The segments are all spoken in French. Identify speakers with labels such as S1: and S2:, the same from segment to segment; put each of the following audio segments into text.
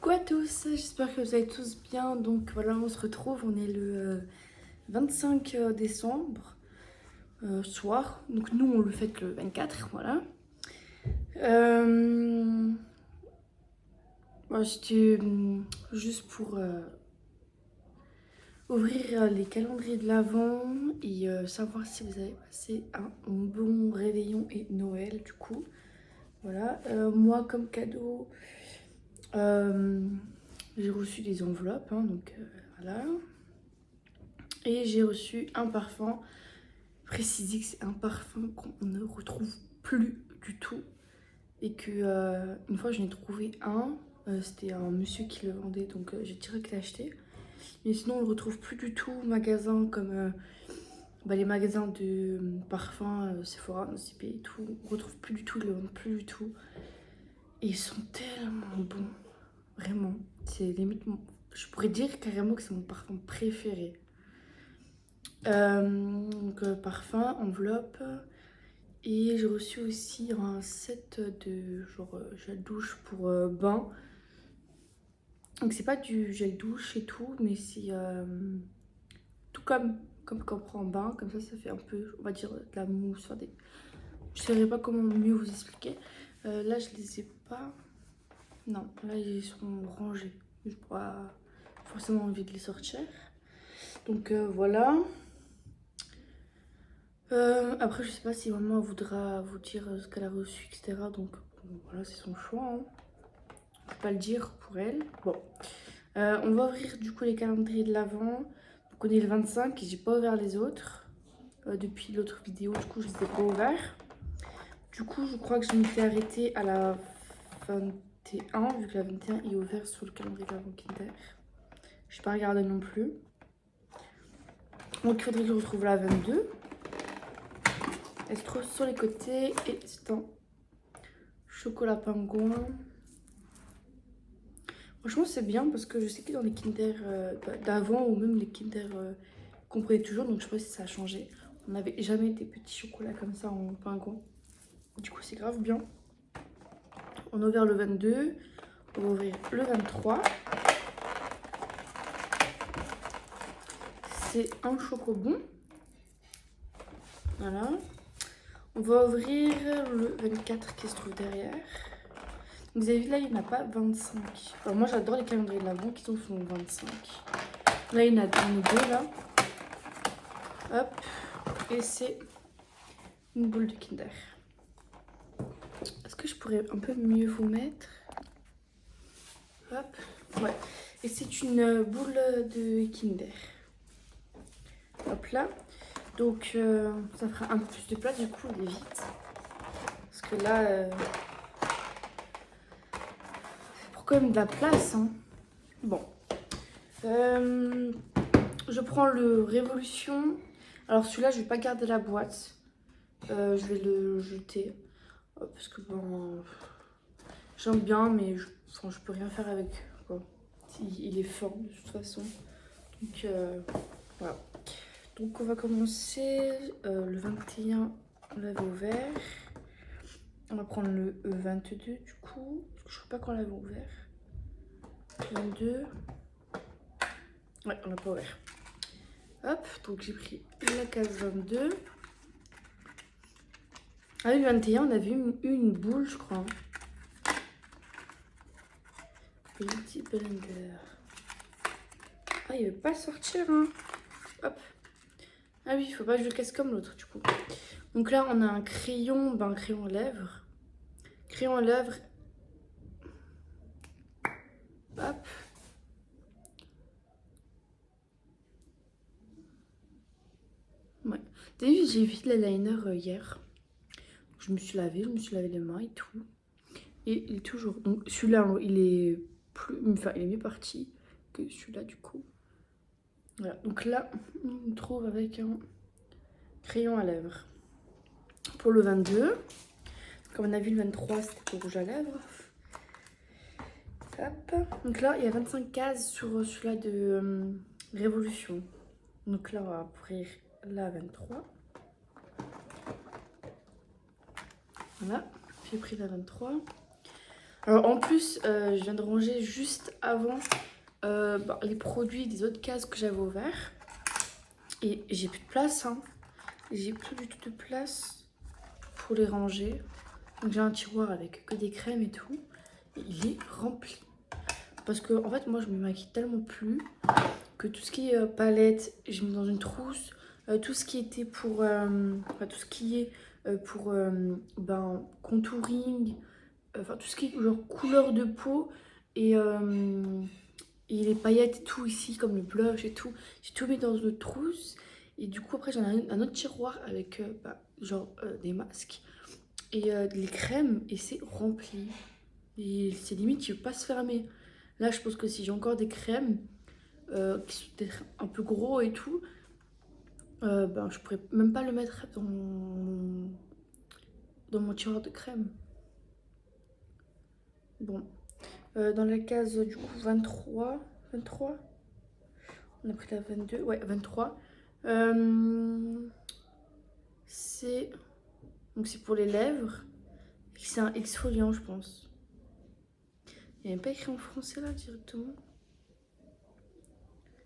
S1: Coucou à tous, j'espère que vous allez tous bien. Donc voilà, on se retrouve, on est le 25 décembre soir. Donc nous on le fête le 24, voilà. Moi, c'était juste pour ouvrir les calendriers de l'Avent et savoir si vous avez passé un bon réveillon et Noël du coup. Voilà, moi comme cadeau, j'ai reçu des enveloppes, hein, donc voilà. Et j'ai reçu un parfum. Préciser que c'est un parfum qu'on ne retrouve plus du tout. Et que une fois j'en ai trouvé un. C'était un monsieur qui le vendait, donc j'ai direct acheté. Mais sinon on le retrouve plus du tout au magasin comme les magasins de parfums, Sephora, CP et tout. On retrouve plus du tout, ils le vendent plus du tout. Et ils sont tellement bons. Vraiment. C'est limite, je pourrais dire carrément que c'est mon parfum préféré. Donc parfum, enveloppe. Et j'ai reçu aussi un set de genre gel douche pour bain. Donc c'est pas du gel douche et tout, mais c'est tout comme quand on prend un bain. Comme ça fait un peu, on va dire, de la mousse. Enfin, je saurais pas comment mieux vous expliquer. Là je les ai pas. Non, là ils sont rangés. J'ai pas forcément envie de les sortir. Donc voilà. Après, je sais pas si maman voudra vous dire ce qu'elle a reçu, etc. Donc bon, voilà, c'est son choix, hein. Je peux pas le dire pour elle. Bon, on va ouvrir du coup les calendriers de l'Avent. Donc on est le 25 et j'ai pas ouvert les autres depuis l'autre vidéo. Du coup, je les ai pas ouverts. Du coup, je crois que je m'étais arrêtée à la 21, vu que la 21 est ouverte sur le calendrier de l'Avent Kinder. Je n'ai pas regardé non plus. Donc il faudrait que je retrouve la 22. Elle se trouve sur les côtés et c'est un chocolat pingouin. Franchement, c'est bien parce que je sais que dans les Kinder d'avant ou même les Kinder qu'on prenait toujours, donc je sais pas si ça a changé. On n'avait jamais des petits chocolats comme ça en pingouin. Du coup, c'est grave bien. On a ouvert le 22. On va ouvrir le 23. C'est un chocobon. Voilà. On va ouvrir le 24 qui se trouve derrière. Vous avez vu là, il n'y en a pas 25. Alors moi j'adore les calendriers de l'Avent qui en font 25. Là il y en a deux là. Hop. Et c'est une boule de Kinder. Est-ce que je pourrais un peu mieux vous mettre? Hop. Ouais. Et c'est une boule de Kinder. Hop là. Donc ça fera un peu plus de place du coup, il est vite. Parce que là... quand même de la place, hein. Bon. Je prends le Révolution. Alors celui-là, je vais pas garder la boîte. Je vais le jeter. Parce que bon... j'aime bien, mais je peux rien faire avec. Quoi. Il est fort de toute façon. Donc voilà. Donc on va commencer. Le 21, on l'avait ouvert. On va prendre le 22 du coup. Je sais pas quand on l'avait ouvert. 22. Ouais, on l'a pas ouvert. Hop, donc j'ai pris la case 22. Ah oui, le 21, on avait une boule, je crois. Beauty Blender. Ah, il veut pas sortir, hein. Hop. Ah oui, il faut pas que je le casse comme l'autre, du coup. Donc là, on a un crayon, un crayon à lèvres. Crayon à lèvres. Hop. Ouais. T'as vu, j'ai vu l'eyeliner hier. Je me suis lavé les mains et tout. Et il est toujours... Donc celui-là, il est plus... Enfin, il est mieux parti que celui-là, du coup. Voilà. Donc là, on me trouve avec un crayon à lèvres. Pour le 22. Comme on a vu, le 23, c'était pour rouge à lèvres. Hop. Donc là, il y a 25 cases sur celui-là de Révolution. Donc là, on va ouvrir la 23. Voilà, j'ai pris la 23. Alors en plus, je viens de ranger juste avant les produits des autres cases que j'avais ouverts. Et j'ai plus de place, hein. J'ai plus du tout de place pour les ranger. Donc j'ai un tiroir avec que des crèmes et tout. Et il est rempli. Parce que en fait, moi, je me maquille tellement plus que tout ce qui est palette, je mets dans une trousse. Tout ce qui était pour... tout ce qui est pour contouring, enfin tout ce qui est genre couleur de peau et, euh, et les paillettes et tout ici, comme le blush et tout, j'ai tout mis dans une trousse. Et du coup, après, j'en ai un autre tiroir avec des masques et les crèmes, et c'est rempli. Et c'est limite, il ne veut pas se fermer. Là, je pense que si j'ai encore des crèmes qui sont peut-être un peu gros et tout, je pourrais même pas le mettre dans mon tiroir de crème. Bon, dans la case du coup 23, on a pris la 22, ouais 23. C'est pour les lèvres. C'est un exfoliant, je pense. Il n'y a même pas écrit en français là directement.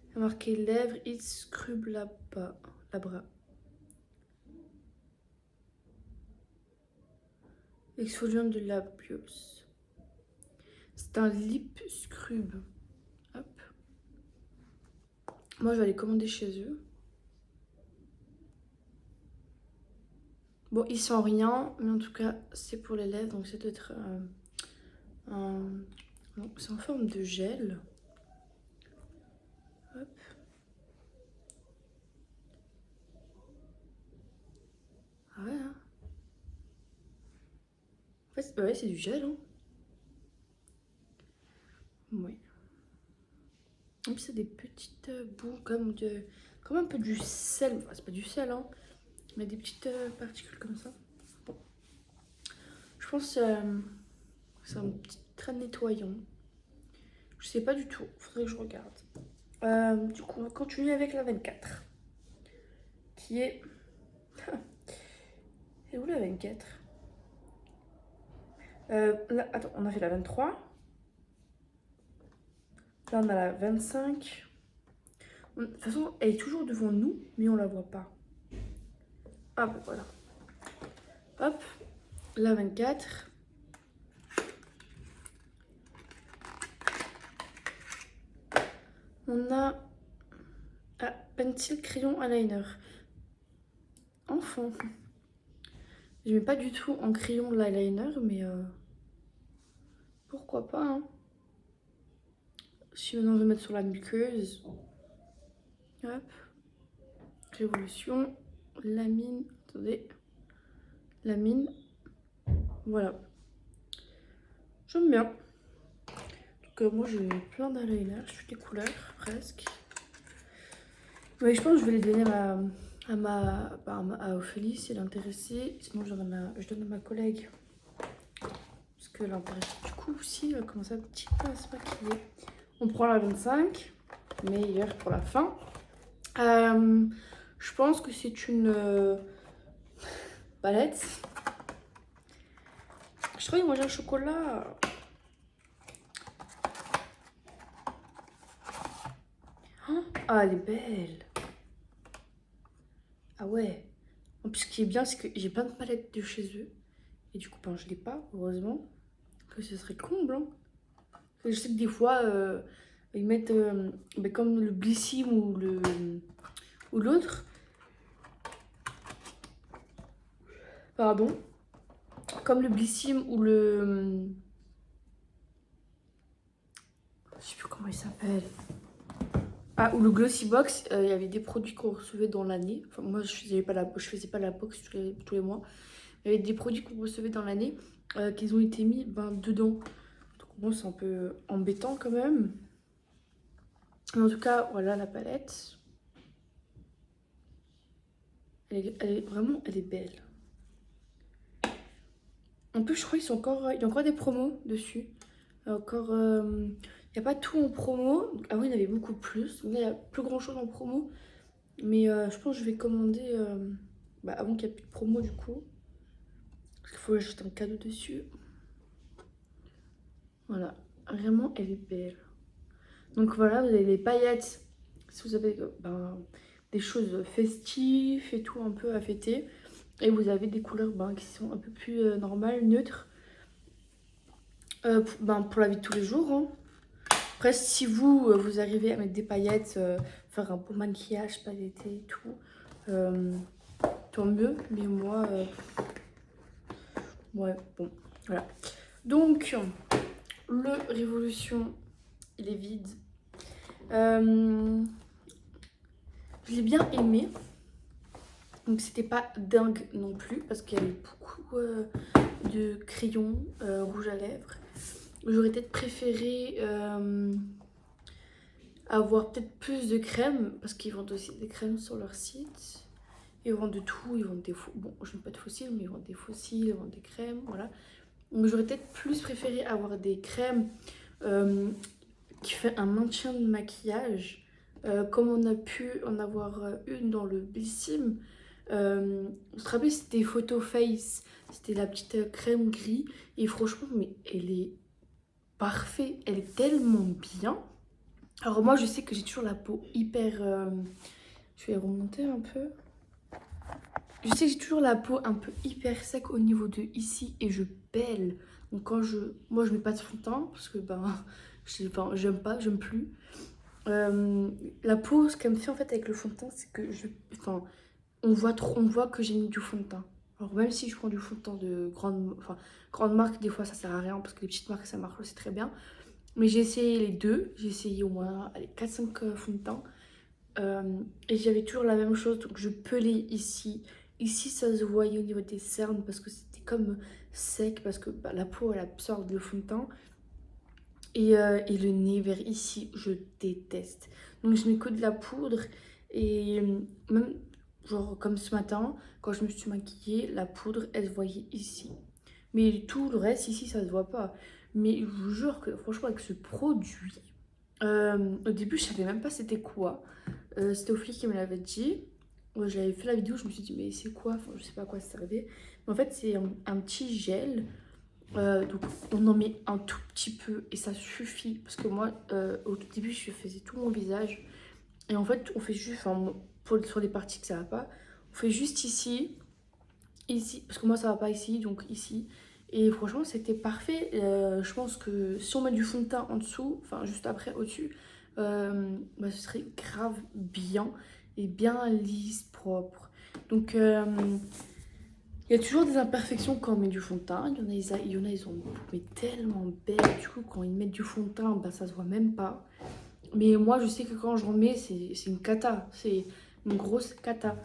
S1: Il y a marqué lèvres, it scrub labra. Exfoliant de Labios. C'est un lip scrub. Hop. Moi, je vais aller commander chez eux. Bon, ils sont rien, mais en tout cas, c'est pour les lèvres, donc c'est peut-être c'est en forme de gel. Hop. Ah ouais, hein. En fait, ouais, c'est du gel, hein. Oui. Et puis c'est des petites bouts comme un peu du sel. Enfin, c'est pas du sel, hein, mais des petites particules comme ça. Bon. Je pense que c'est un petit très nettoyant. Je sais pas du tout, faudrait que je regarde. Du coup, on va continuer avec la 24. Qui est... Et où la 24 là, attends, on a fait la 23. Là, on a la 25. De toute façon, elle est toujours devant nous, mais on la voit pas. Ah, bah voilà. Hop, la 24. On a pencil, crayon, eyeliner. Enfant. Je mets pas du tout en crayon l'eyeliner, mais pourquoi pas, hein. Si maintenant je vais mettre sur la muqueuse. Hop. Révolution. Lamine. Attendez. Lamine. Voilà. J'aime bien. Donc moi j'ai plein d'eyeliner. Je suis des couleurs presque. Mais je pense que je vais les donner à Ophélie si elle est intéressée. Sinon je donne à ma collègue. Parce qu'elle est intéressée du coup aussi. Elle commence un petit peu à se maquiller. On prend la 25. Meilleure pour la fin. Je pense que c'est une palette. Je crois qu'il mange un chocolat. Ah, elle est belle. Ah ouais. En plus, ce qui est bien, c'est que j'ai plein de palettes de chez eux. Et du coup, je l'ai pas, heureusement. Que ce serait comble, hein. Je sais que des fois, ils mettent comme le Blissim ou l'autre. Pardon. Comme le Blissim ou le... Je sais plus comment il s'appelle. Ah, ou le Glossy Box, il y avait des produits qu'on recevait dans l'année. Enfin, moi, je faisais pas la box tous les mois. Il y avait des produits qu'on recevait dans l'année qui ont été mis dedans. Donc bon, c'est un peu embêtant quand même. Mais en tout cas, voilà la palette. Elle est belle. En plus, je crois qu'il y a encore des promos dessus. Il n'y a pas tout en promo. Donc, avant, il y en avait beaucoup plus. Donc là, il n'y a plus grand chose en promo. Mais je pense que je vais commander avant qu'il n'y ait plus de promo du coup. Parce qu'il faut que j'achète un cadeau dessus. Voilà, vraiment elle est belle. Donc voilà, vous avez les paillettes, si vous avez des choses festives et tout, un peu à fêter. Et vous avez des couleurs qui sont un peu plus normales, neutres, pour la vie de tous les jours. Hein. Après, si vous arrivez à mettre des paillettes, faire un beau maquillage pailleté et tout, tant mieux. Mais moi, ouais, bon, voilà. Donc, le Révolution, il est vide. Je l'ai bien aimé. Donc c'était pas dingue non plus parce qu'il y avait beaucoup de crayons rouge à lèvres. J'aurais peut-être préféré avoir peut-être plus de crème parce qu'ils vendent aussi des crèmes sur leur site. Ils vendent de tout, ils vendent des bon, je n'aime pas de fossiles, mais ils vendent des fossiles, ils vendent des crèmes, voilà. Donc j'aurais peut-être plus préféré avoir des crèmes qui fait un maintien de maquillage, comme on a pu en avoir une dans le Blissim. Vous vous rappelez, c'était Photo Face, c'était la petite crème gris, et franchement, mais elle est parfaite, elle est tellement bien. Alors moi, je sais que j'ai toujours la peau hyper... je vais remonter un peu. Je sais que j'ai toujours la peau un peu hyper sec au niveau de ici, et je pèle. Donc quand moi, je mets pas de fond de teint, parce que j'aime plus. La peau, ce qu'elle me fait en fait avec le fond de teint, c'est que on voit que j'ai mis du fond de teint. Alors même si je prends du fond de teint de grande marque, des fois ça sert à rien parce que les petites marques ça marche aussi très bien. Mais j'ai essayé les deux, j'ai essayé au moins 4-5 fonds de teint. Et j'avais toujours la même chose, donc je pelais ici. Ici ça se voyait au niveau des cernes parce que c'était comme sec, parce que la peau elle absorbe le fond de teint. Et le nez vers ici, je déteste. Donc je mets que de la poudre et même genre comme ce matin, quand je me suis maquillée, la poudre elle se voyait ici. Mais tout le reste ici ça se voit pas. Mais je vous jure que franchement avec ce produit, au début je savais même pas c'était quoi. C'était Ophélie qui me l'avait dit. Moi j'avais fait la vidéo, je me suis dit mais c'est quoi? Enfin je sais pas à quoi ça servait. Mais en fait c'est un petit gel. Donc on en met un tout petit peu et ça suffit parce que moi au tout début je faisais tout mon visage et en fait on fait juste, sur les parties que ça va pas, on fait juste ici, ici, parce que moi ça va pas ici donc ici et franchement c'était parfait. Je pense que si on met du fond de teint en dessous, enfin juste après au-dessus, ce serait grave bien et bien lisse, propre. Donc il y a toujours des imperfections quand on met du fond de teint. Il y en a ils ont une peau mais tellement belle. Du coup, quand ils mettent du fond de teint, ça se voit même pas. Mais moi, je sais que quand je remets, c'est une cata. C'est une grosse cata.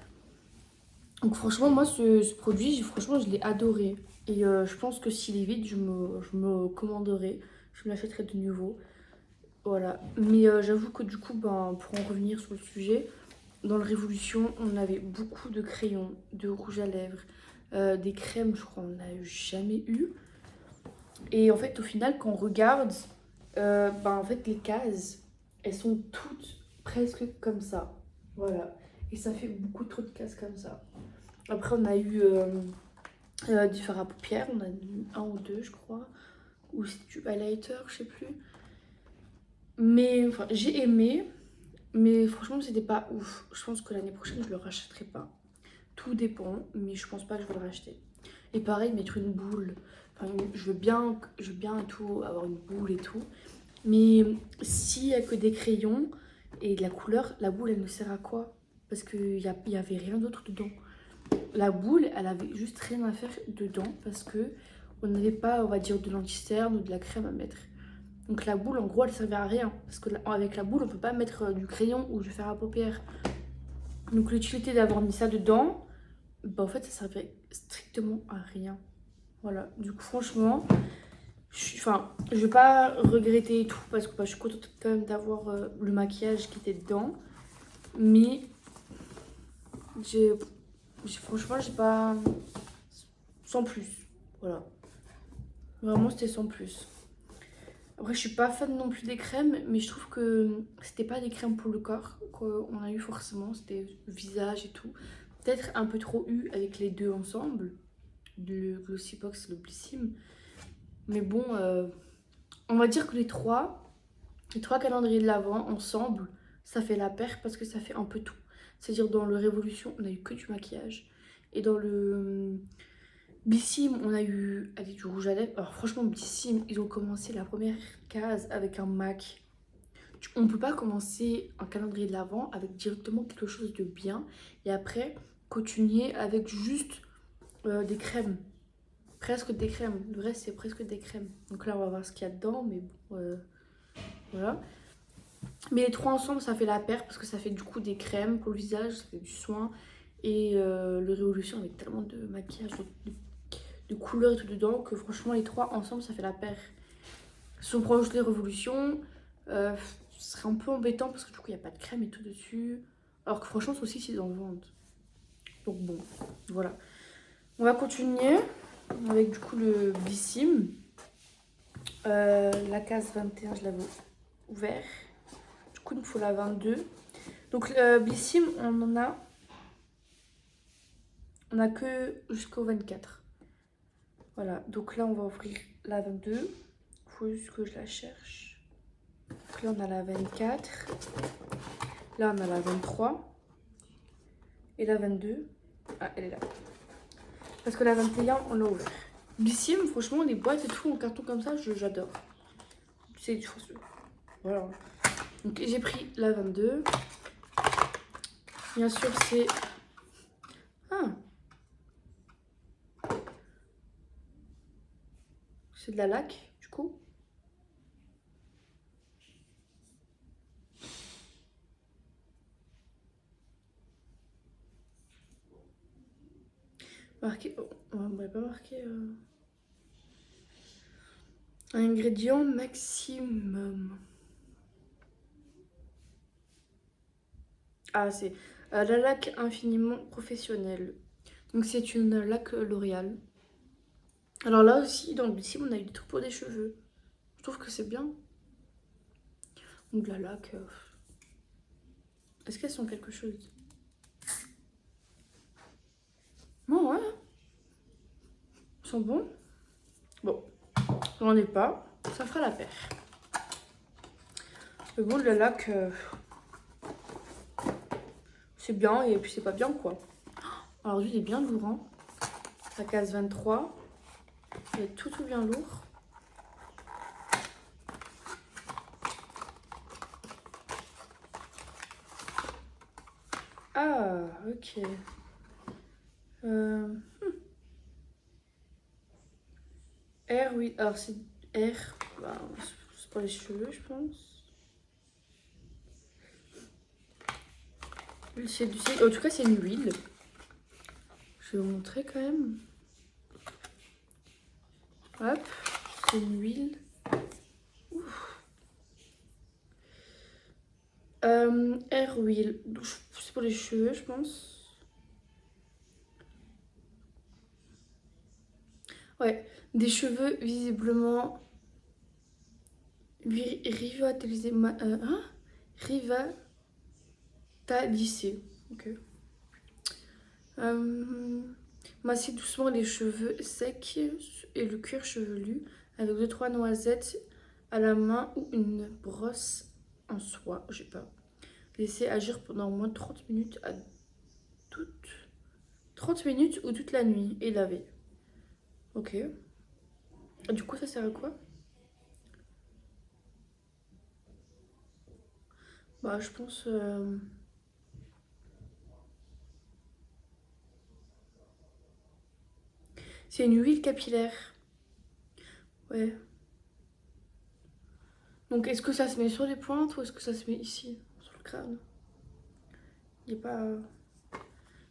S1: Donc franchement, moi, ce produit, franchement, je l'ai adoré. Et je pense que s'il est vide, je me commanderai. Je me l'achèterai de nouveau. Voilà. Mais j'avoue que du coup, pour en revenir sur le sujet, dans le Révolution, on avait beaucoup de crayons, de rouge à lèvres, des crèmes, je crois, on n'a jamais eu. Et en fait, au final, quand on regarde, en fait, les cases, elles sont toutes presque comme ça. Voilà. Et ça fait beaucoup trop de cases comme ça. Après, on a eu du fard à paupières, on a eu un ou deux, je crois. Ou c'est du highlighter, je sais plus. Mais enfin, j'ai aimé. Mais franchement, c'était pas ouf. Je pense que l'année prochaine, je le rachèterai pas. Tout dépend, mais je pense pas que je vais le racheter. Et pareil, mettre une boule. Enfin, je veux bien et tout, avoir une boule et tout. Mais s'il y a que des crayons et de la couleur, la boule, elle me sert à quoi? Parce qu'il y avait rien d'autre dedans. La boule, elle avait juste rien à faire dedans parce que on n'avait pas, on va dire, de l'anti-cerne ou de la crème à mettre. Donc la boule, en gros, elle servait à rien. Parce qu'avec la boule, on peut pas mettre du crayon ou du fer à paupières. Donc l'utilité d'avoir mis ça dedans, en fait, ça servait strictement à rien. Voilà, du coup, franchement, je vais pas regretter et tout parce que je suis contente quand même d'avoir le maquillage qui était dedans. Mais franchement, j'ai pas. Sans plus. Voilà. Vraiment, c'était sans plus. Après, je suis pas fan non plus des crèmes, mais je trouve que c'était pas des crèmes pour le corps qu'on a eu forcément. C'était le visage et tout. Peut-être un peu trop eu avec les deux ensemble, le Glossybox et le Blissim. Mais bon, On va dire que les trois calendriers de l'Avent ensemble, ça fait la paire parce que ça fait un peu tout. C'est-à-dire dans le Révolution, on a eu que du maquillage. Et dans le Bissim, on a eu allez, du rouge à lèvres. Alors franchement, Bissim, ils ont commencé la première case avec un MAC. On peut pas commencer un calendrier de l'Avent avec directement quelque chose de bien. Et après, continuer avec juste des crèmes. Presque des crèmes. Le reste, c'est presque des crèmes. Donc là, on va voir ce qu'il y a dedans. Mais bon, voilà. Mais les trois ensemble, ça fait la paire parce que ça fait du coup des crèmes pour le visage, ça fait du soin. Et le Révolution avec tellement de maquillage, de couleurs et tout dedans que franchement, les trois ensemble, ça fait la paire. Si on prend juste les Révolutions, ce serait un peu embêtant parce que du coup, il n'y a pas de crème et tout dessus. Alors que franchement, aussi, ils en vendent. Donc bon, voilà. On va continuer avec du coup le Bissim. La case 21, je l'avais ouvert. Du coup, il me faut la 22. Donc, Bissim, on a que jusqu'au 24. Voilà, donc là, on va ouvrir la 22. Il faut juste que je la cherche. Donc là, on a la 24. Là, on a la 23. Et la 22. Ah, elle est là. Parce que la 21, on l'a ouvert. Bissim, franchement, les boîtes et tout en carton comme ça, j'adore. C'est du faux. Voilà. Donc, j'ai pris la 22. Bien sûr, c'est... Ah, c'est de la laque, du coup. Marqué... Oh, on m'avait pas marqué... Ingrédient maximum. Ah, c'est la laque infiniment professionnelle. Donc, c'est une laque L'Oréal. Alors là aussi, dans le Bissim, on a eu des trucs pour des cheveux. Je trouve que c'est bien. Donc, la laque. Est-ce qu'elles sont quelque chose? Non, ouais. Elles sont bons. Bon, j'en ai pas. Ça fera la paire. Mais bon, la laque, c'est bien et puis c'est pas bien, quoi. Alors, lui, il est bien lourd, hein. La case 23. Il est tout bien lourd. Ah, ok. R, oui. Alors, c'est R. Bah, c'est pour les cheveux, je pense. En tout cas, c'est une huile. Je vais vous montrer quand même. Hop, c'est une huile. Air Wheel, c'est pour les cheveux, je pense. Ouais, des cheveux visiblement rivitalisés. Rivitalisés. Ok. Masser doucement les cheveux secs et le cuir chevelu avec 2-3 noisettes à la main ou une brosse en soie, je sais pas. Laisser agir pendant au moins 30 minutes à toute 30 minutes ou toute la nuit et laver. Ok. Du coup, ça sert à quoi? Bah, je pense. C'est une huile capillaire. Ouais. Donc, est-ce que ça se met sur les pointes ou est-ce que ça se met ici, sur le crâne? Il est pas.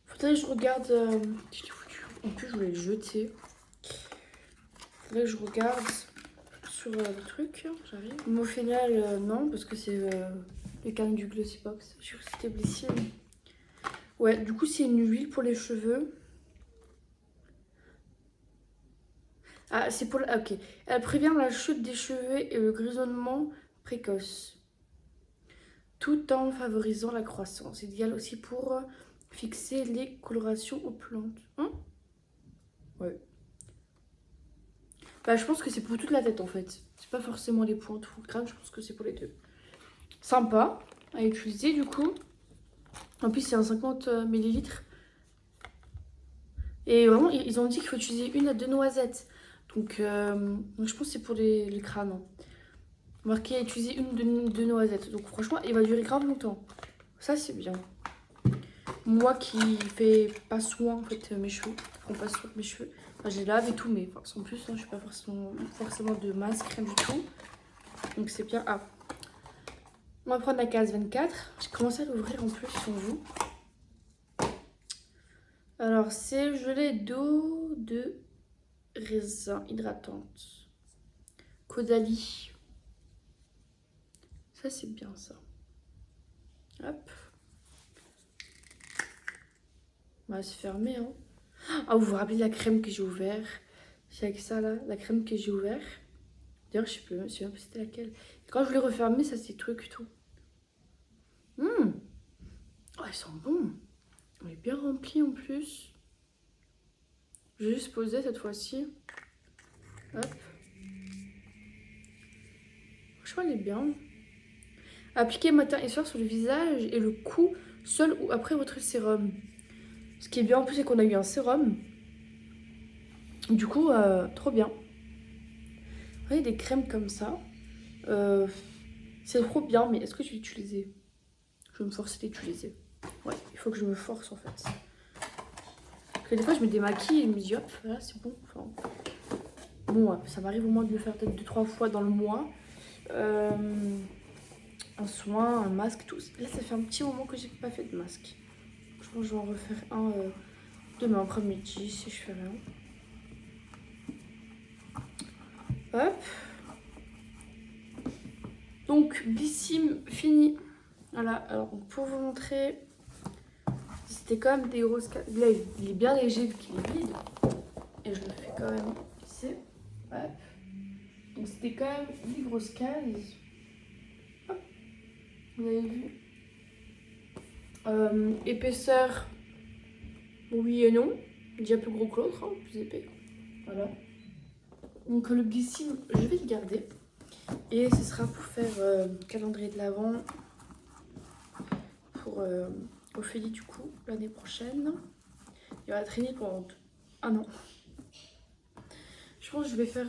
S1: Faudrait que je regarde. Je l'ai foutu. En plus, je voulais le jeter. Faudrait que je regarde sur le truc. J'arrive. Mais au final, non, parce que c'est le carnet du Glossybox. Je suis que c'était Blissime. Ouais, du coup, c'est une huile pour les cheveux. Ah, c'est pour... ah, ok. Elle prévient la chute des cheveux et le grisonnement précoce, tout en favorisant la croissance. Idéal aussi pour fixer les colorations aux plantes. Hein? Ouais. Bah, je pense que c'est pour toute la tête en fait. C'est pas forcément les pointes ou le crâne, je pense que c'est pour les deux. Sympa à utiliser du coup. En plus, c'est un 50 millilitres. Et vraiment, ils ont dit qu'il faut utiliser 1 à 2 noisettes. Donc, je pense que c'est pour les crânes. Hein. Marqué utiliser 1 ou 2 noisettes. Donc, franchement, il va durer grave longtemps. Ça, c'est bien. Moi qui fais pas soin en fait mes cheveux, qui prends pas soin de mes cheveux. Enfin, je les lave et tout, mais enfin, en plus, hein, je suis pas forcément de masque, rien du tout. Donc, c'est bien. Ah, on va prendre la case 24. J'ai commencé à l'ouvrir en plus sur vous. Alors, c'est gelée d'eau de raisin hydratante. Caudalie. Ça, c'est bien ça. Hop. On va se fermer. Hein. Ah, vous vous rappelez la crème que j'ai ouverte? C'est avec ça là, la crème que j'ai ouverte. D'ailleurs, je sais même pas c'était laquelle. Et quand je l'ai refermée, ça c'est truc et tout. Oh, ils sont bons. On est bien rempli en plus. Je vais juste poser cette fois-ci. Hop. Franchement, elle est bien. Appliquez matin et soir sur le visage et le cou, seul ou après votre sérum. Ce qui est bien en plus, c'est qu'on a eu un sérum. Du coup, trop bien. Vous voyez, des crèmes comme ça. C'est trop bien, mais est-ce que je vais l'utiliser? Je vais me forcer d'utiliser. Ouais, il faut que je me force en fait. Parce que des fois, je me démaquille et je me dis hop, là c'est bon. Enfin, bon, ça m'arrive au moins de le faire peut-être 2-3 fois dans le mois. Un soin, un masque, tout. Là, ça fait un petit moment que j'ai pas fait de masque. Je pense que je vais en refaire un demain après-midi si je fais rien. Hop. Donc, Blissim fini. Voilà, alors pour vous montrer, c'était quand même des roses. Là, il est bien léger vu qu'il est vide. Et je le fais quand même ici. Hop. Donc, c'était quand même des grosses cases. Hop. Vous avez vu. Épaisseur, oui et non. Déjà plus gros que l'autre, hein, plus épais. Voilà. Donc, le Blissim, je vais le garder. Et ce sera pour faire calendrier de l'Avent pour Ophélie du coup l'année prochaine. Il va traîner pendant un an. Je pense que je vais faire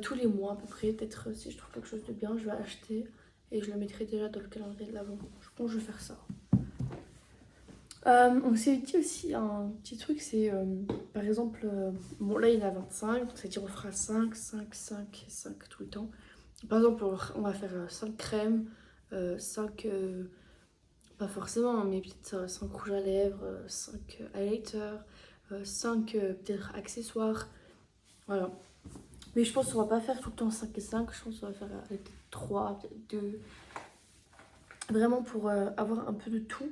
S1: tous les mois à peu près. Peut-être si je trouve quelque chose de bien, je vais acheter et je le mettrai déjà dans le calendrier de l'Avent. Je pense que je vais faire ça. On s'est dit aussi un petit truc, c'est par exemple, bon là il y en a 25, donc c'est-à-dire on fera 5, 5, 5, 5 tout le temps. Par exemple, on va faire 5 crèmes, 5, pas forcément, mais peut-être 5 rouges à lèvres, 5 highlighters, 5 peut-être accessoires. Voilà. Mais je pense qu'on va pas faire tout le temps 5 et 5, je pense qu'on va faire peut-être 3, peut-être 2. Vraiment pour avoir un peu de tout.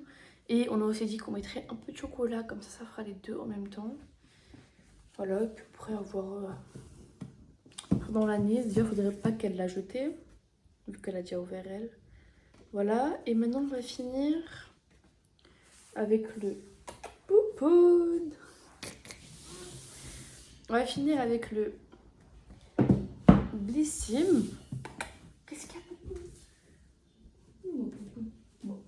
S1: Et on a aussi dit qu'on mettrait un peu de chocolat, comme ça fera les deux en même temps. Voilà, et puis on pourrait avoir dans l'année. Déjà, il faudrait pas qu'elle l'a jeté, vu qu'elle a déjà ouvert elle. Voilà, et maintenant on va finir avec le poupoune. On va finir avec le Blissim. Qu'est-ce qu'il y a? Bon.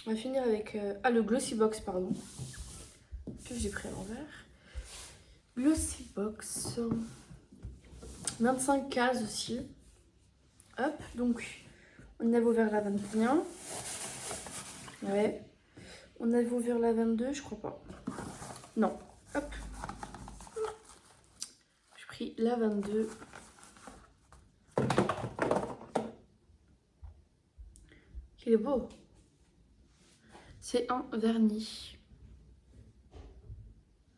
S1: On va finir avec le Glossy Box, pardon. Que j'ai pris à l'envers. Glossy Box. 25 cases aussi. Hop, donc on avait ouvert la 21. Ouais. On avait ouvert la 22, je crois pas. Non. Hop. J'ai pris la 22. Il est beau. C'est un vernis.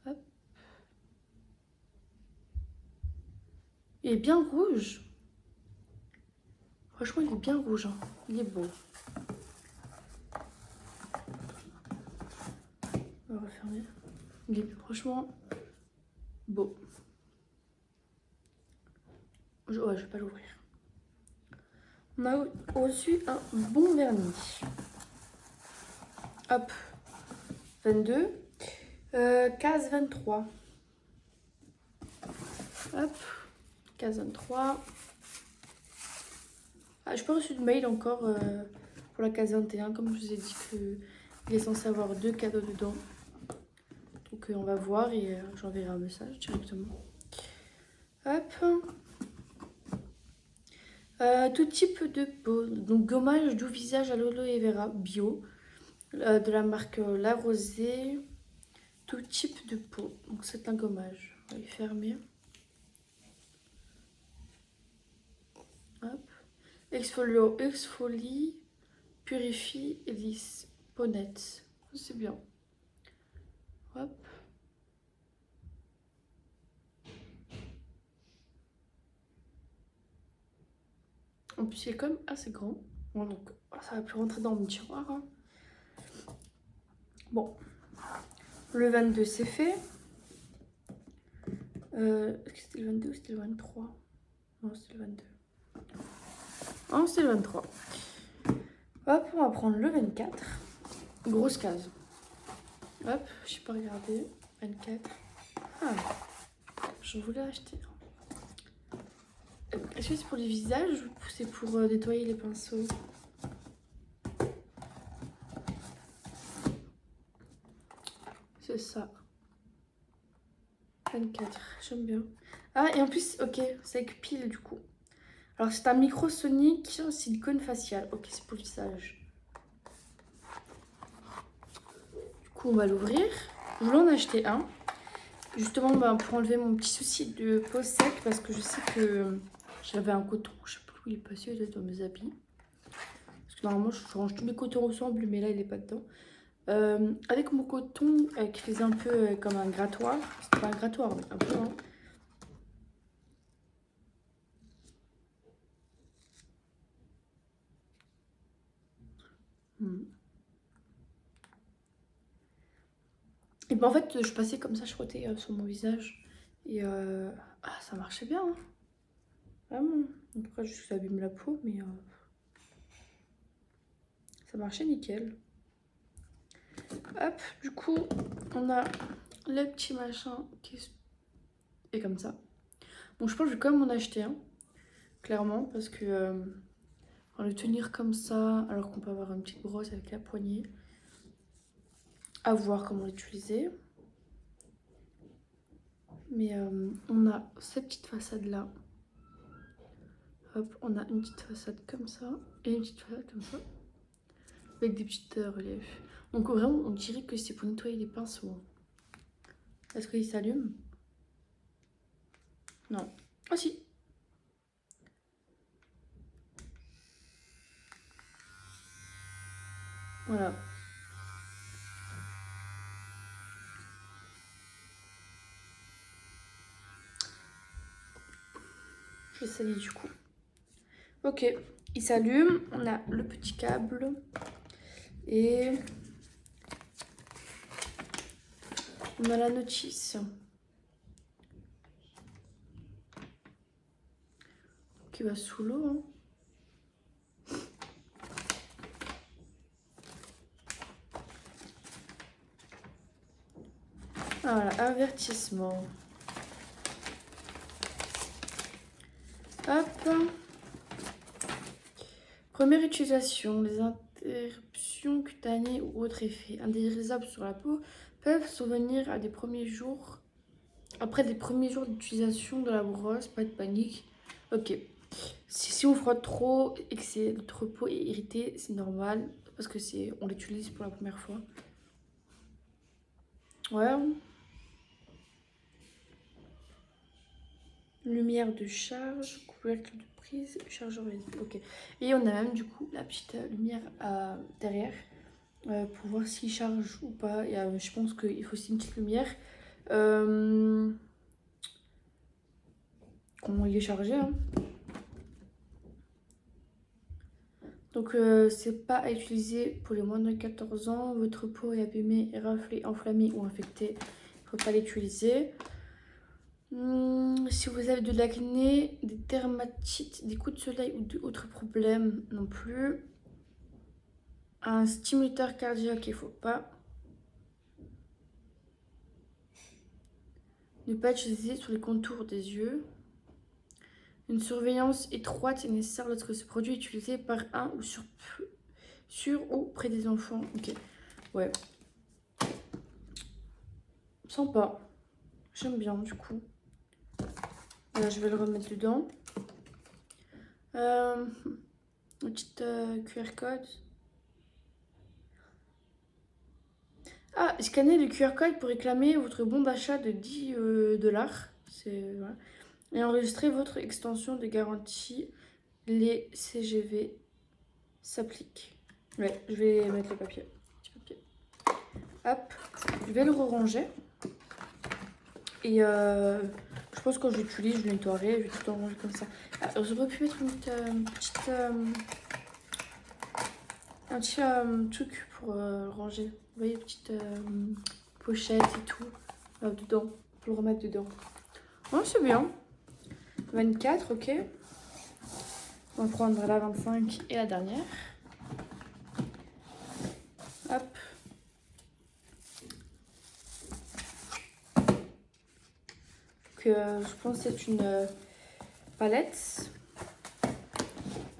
S1: Hop. Il est bien rouge. Franchement, il est bien rouge. Hein. Il est beau. On va refermer. Il est franchement beau. Ouais, je vais pas l'ouvrir. On a reçu un bon vernis. Hop. 22. Case 23. Hop, case 23. Ah, je n'ai pas reçu de mail encore pour la case 21, comme je vous ai dit qu'il est censé avoir 2 cadeaux dedans. Donc on va voir et j'enverrai un message directement. Hop. Tout type de peau. Donc gommage doux visage à l'aloe vera bio de la marque La Rosée. Tout type de peau. Donc c'est un gommage. On va les fermer. Hop. Exfolio, exfolie, purifie et lisse. Peau nette. C'est bien. Hop. En plus, il est quand même assez grand. Bon, donc, ça va plus rentrer dans mon tiroir. Hein. Bon. Le 22, c'est fait. Est-ce que c'était le 22 ou c'était le 23? Non, c'était le 22. Non, c'était le 23. Hop, on va prendre le 24. Grosse case. Hop, je sais pas regarder. 24. Ah, je voulais acheter. Est-ce que c'est pour les visages ou c'est pour nettoyer les pinceaux? C'est ça. 24, j'aime bien. Ah, et en plus, ok, c'est avec pile du coup. Alors, c'est un micro sonique silicone facial. Ok, c'est pour le visage. Du coup, on va l'ouvrir. Je voulais en acheter un. Justement, pour enlever mon petit souci de peau sec, parce que je sais que j'avais un coton, je sais plus où il est passé, il doit être dans mes habits. Parce que normalement, je range tous mes cotons ensemble, mais là, il est pas dedans. Avec mon coton qui faisait un peu comme un grattoir. C'était pas un grattoir, mais un peu. Hein. Et ben en fait, je passais comme ça, je frottais sur mon visage. Et ça marchait bien. Hein. Vraiment. En tout cas, je abîme la peau, mais ça marchait nickel. Hop, du coup, on a le petit machin qui est comme ça. Bon, je pense que je vais quand même en acheter un, clairement, parce que le tenir comme ça, alors qu'on peut avoir une petite brosse avec la poignée. À voir comment l'utiliser. Mais on a cette petite façade là. Hop, on a une petite façade comme ça et une petite façade comme ça. Avec des petites reliefs. Donc vraiment, on dirait que c'est pour nettoyer les pinceaux. Est-ce qu'il s'allume? Non. Ah si. Voilà. Je salis du coup. Ok, il s'allume. On a le petit câble. Et on a la notice. Qui va sous l'eau. Hein. Voilà, avertissement. Hop. Première utilisation. Les interruptions cutanées ou autres effets indésirables sur la peau peuvent survenir à des premiers jours. Après des premiers jours d'utilisation de la brosse, pas de panique. Ok. Si on frotte trop et que notre peau est irritée, c'est normal. Parce que on l'utilise pour la première fois. Ouais. Lumière de charge, couvercle de prise, chargeur USB. Ok. Et on a même du coup la petite lumière derrière pour voir s'il charge ou pas. Et je pense qu'il faut aussi une petite lumière. Comment il est chargé. Hein. Donc c'est pas à utiliser pour les moins de 14 ans. Votre peau est abîmée, éraflée, enflammée ou infectée. Il faut pas l'utiliser. Si vous avez de l'acné, des dermatites, des coups de soleil ou d'autres problèmes, non plus. Un stimulateur cardiaque, il faut pas. Ne pas utiliser sur les contours des yeux. Une surveillance étroite est nécessaire lorsque ce produit est utilisé par un ou sur ou près des enfants. Ok, ouais. Sympa. J'aime bien du coup. Voilà, je vais le remettre dedans. Une petite QR code. Ah, scannez le QR code pour réclamer votre bon d'achat de 10 $. Voilà. Et enregistrez votre extension de garantie. Les CGV s'appliquent. Ouais, je vais mettre le papier. Petit papier. Hop, je vais le ranger. Et je pense que quand je l'utilise, je le nettoierai. Je vais tout en ranger comme ça. Alors, j'aurais pu mettre une petite... un petit truc pour ranger. Vous voyez, petite pochette et tout. Dedans, pour le remettre dedans. Oh, c'est bien. 24, ok. On va prendre la 25 et la dernière. Hop. Je pense que c'est une palette.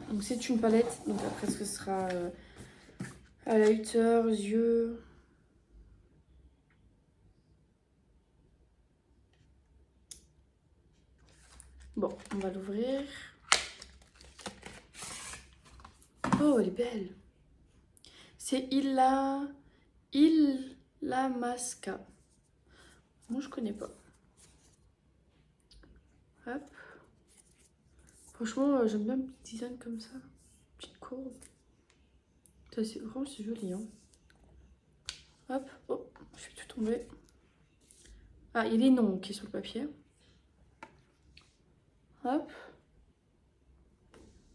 S1: Donc c'est une palette. Donc après ce sera highlighter, yeux. Bon, on va l'ouvrir. Oh, elle est belle. C'est Illamasqua. Moi, je connais pas. Hop. Franchement, j'aime bien le petit design comme ça. Petite courbe. C'est vraiment joli. Hein. Hop. Oh, je suis tout tombée. Ah, il y a les noms qui sont sur le papier. Hop.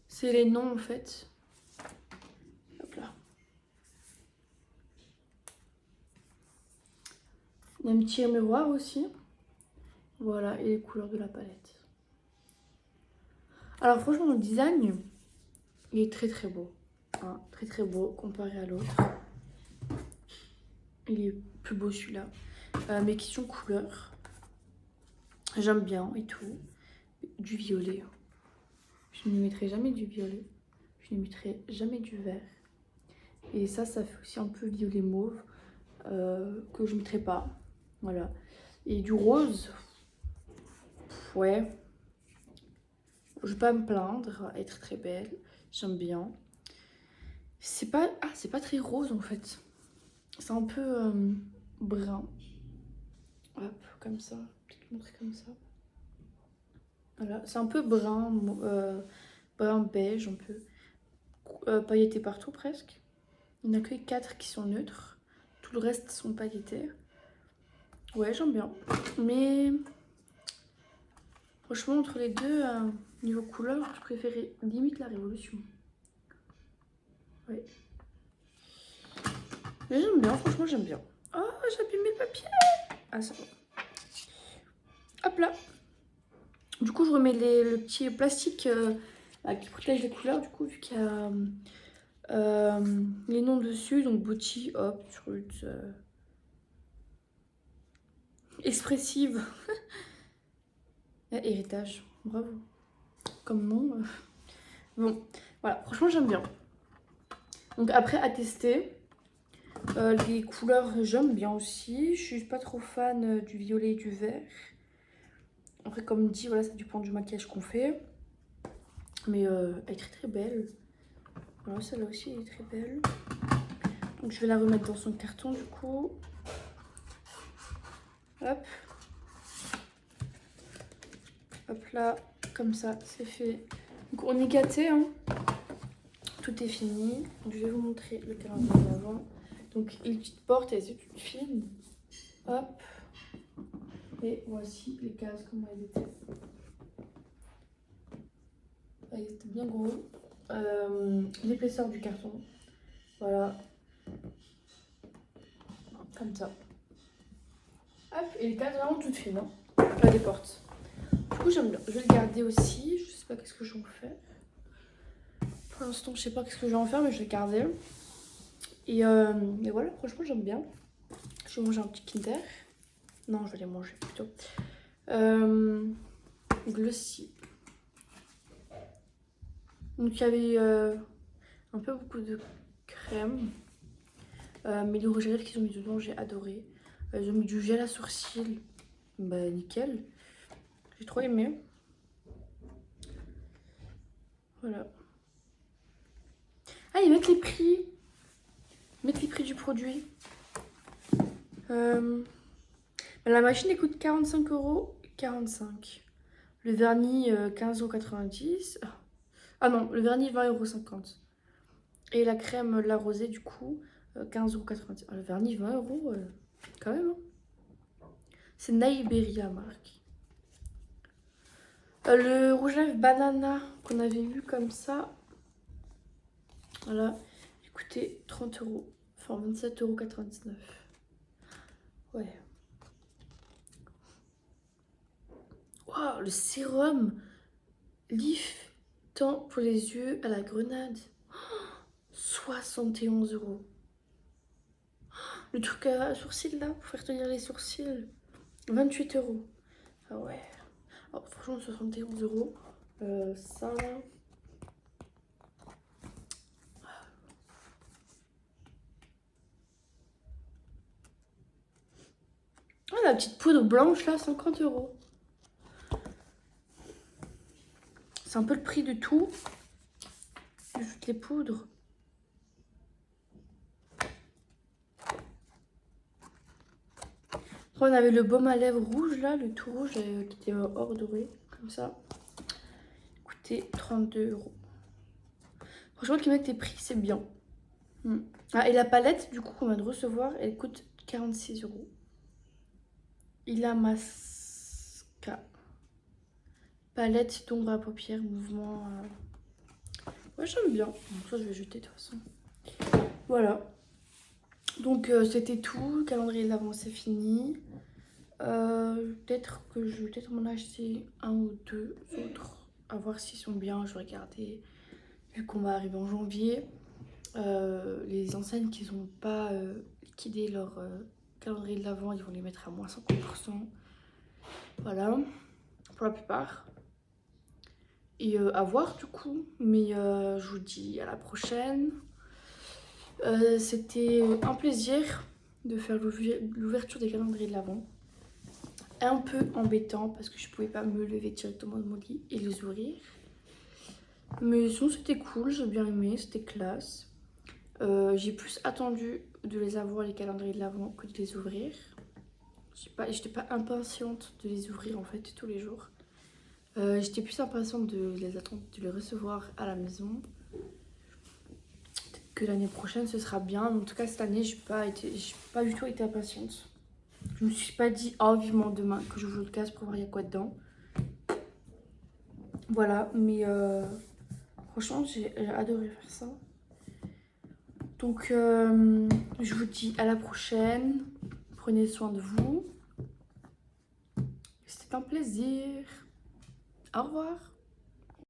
S1: C'est les noms en fait. Hop là. Il y a un petit miroir aussi. Voilà, et les couleurs de la palette. Alors franchement, le design, il est très très beau. Hein, très très beau comparé à l'autre. Il est plus beau celui-là. Mais question couleur. J'aime bien et tout. Du violet. Je ne mettrai jamais du violet. Je ne mettrai jamais du vert. Et ça fait aussi un peu violet mauve. Que je ne mettrai pas. Voilà. Et du rose. Ouais. Je vais pas me plaindre. Être très belle. J'aime bien. C'est pas très rose en fait. C'est un peu brun. Hop, comme ça. Peut-être montrer comme ça. Voilà, c'est un peu brun, brun beige, un peu pailleté partout presque. Il n'y en a que 4 qui sont neutres. Tout le reste sont pailletés. Ouais, j'aime bien. Mais franchement, entre les deux, niveau couleur, je préférais limite la Révolution. Ouais. Mais j'aime bien, franchement, j'aime bien. Oh, j'ai abîmé le papier. Ah, ça va. Hop là. Du coup, je remets le petit plastique qui protège les couleurs, du coup, vu qu'il y a les noms dessus. Donc, Bouti, hop, Truth, Expressive. Héritage, bravo. Comme nom. Bon, voilà, franchement, j'aime bien. Donc, après, à tester. Les couleurs, j'aime bien aussi. Je suis pas trop fan du violet et du vert. Après, comme dit, voilà, ça dépend du maquillage qu'on fait. Mais elle est très très belle. Voilà, celle-là aussi, elle est très belle. Donc, je vais la remettre dans son carton, du coup. Hop. Hop là, comme ça, c'est fait. Donc, on est gâtés, hein. Tout est fini. Donc, je vais vous montrer le calendrier d'avant. Donc, les petites portes, elles étaient toutes fines. Hop. Et voici les cases, comment elles étaient. Elles étaient bien gros. L'épaisseur du carton. Voilà. Comme ça. Hop, et les cases vraiment toutes fines. Hein. Là, les portes. Du coup, j'aime bien. Je vais le garder aussi. Je sais pas qu'est-ce que je vais en faire. Pour l'instant, je sais pas qu'est-ce que je vais en faire, mais je vais le garder. Et voilà, franchement, j'aime bien. Je vais manger un petit Kinder. Non, je vais les manger plutôt. Glossy. Donc il y avait un peu beaucoup de crème. Mais les rouges à lèvres qu'ils ont mis dedans, j'ai adoré. Ils ont mis du gel à sourcils. Bah nickel. J'ai trop aimé. Voilà. Ah, ils mettent les prix. Ils mettent les prix du produit. La machine elle coûte 45,45 €. Le vernis 15,90 €. Ah non, le vernis 20,50 €. Et la crème la rosée du coup 15,90 €. Ah, le vernis 20 € quand même. Hein. C'est Naiberia marque. Le rouge à lèvres banana qu'on avait vu comme ça. Voilà. Il coûtait 30 €. Enfin 27,99 €. Ouais. Waouh, le sérum Lif Temps pour les yeux à la grenade. 71 €. Le truc à sourcils là, pour faire tenir les sourcils. 28 €. Ah ouais. Alors, franchement, 71 €. Ça. Ah, la petite poudre blanche là, 50 €. C'est un peu le prix de tout. De toutes les poudres. Après, on avait le baume à lèvres rouge là, le tout rouge qui était or doré, comme ça. Il coûtait 32 €. Franchement, qu'ils mettent les prix, c'est bien. Ah, et la palette, du coup, qu'on vient de recevoir, elle coûte 46 €. Illamasqua. Palette d'ombre à paupières, mouvement. Ouais, j'aime bien. Donc, ça, je vais jeter de toute façon. Voilà. Donc, c'était tout. Le calendrier de l'Avent, c'est fini. Peut-être que je vais peut-être m'en acheter un ou deux autres. À voir s'ils sont bien. Je vais regarder. Vu qu'on va arriver en janvier. Les enseignes qui n'ont pas liquidé leur calendrier de l'Avent, ils vont les mettre à moins 50%. Voilà. Pour la plupart. Et à voir du coup. Mais je vous dis à la prochaine. C'était un plaisir de faire l'ouverture des calendriers de l'Avent. Un peu embêtant parce que je pouvais pas me lever directement de mon lit et les ouvrir. Mais sinon c'était cool, j'ai bien aimé, c'était classe. J'ai plus attendu de les avoir les calendriers de l'Avent que de les ouvrir. J'étais pas impatiente de les ouvrir en fait tous les jours. J'étais plus impatiente de les attendre, de les recevoir à la maison. Peut-être que l'année prochaine ce sera bien. En tout cas cette année j'ai pas du tout été impatiente. Je me suis pas dit oh vivement demain que j'ouvre le casse pour voir il y a quoi dedans. Voilà, mais franchement j'ai adoré faire ça. Donc je vous dis à la prochaine. Prenez soin de vous. C'était un plaisir. Au revoir.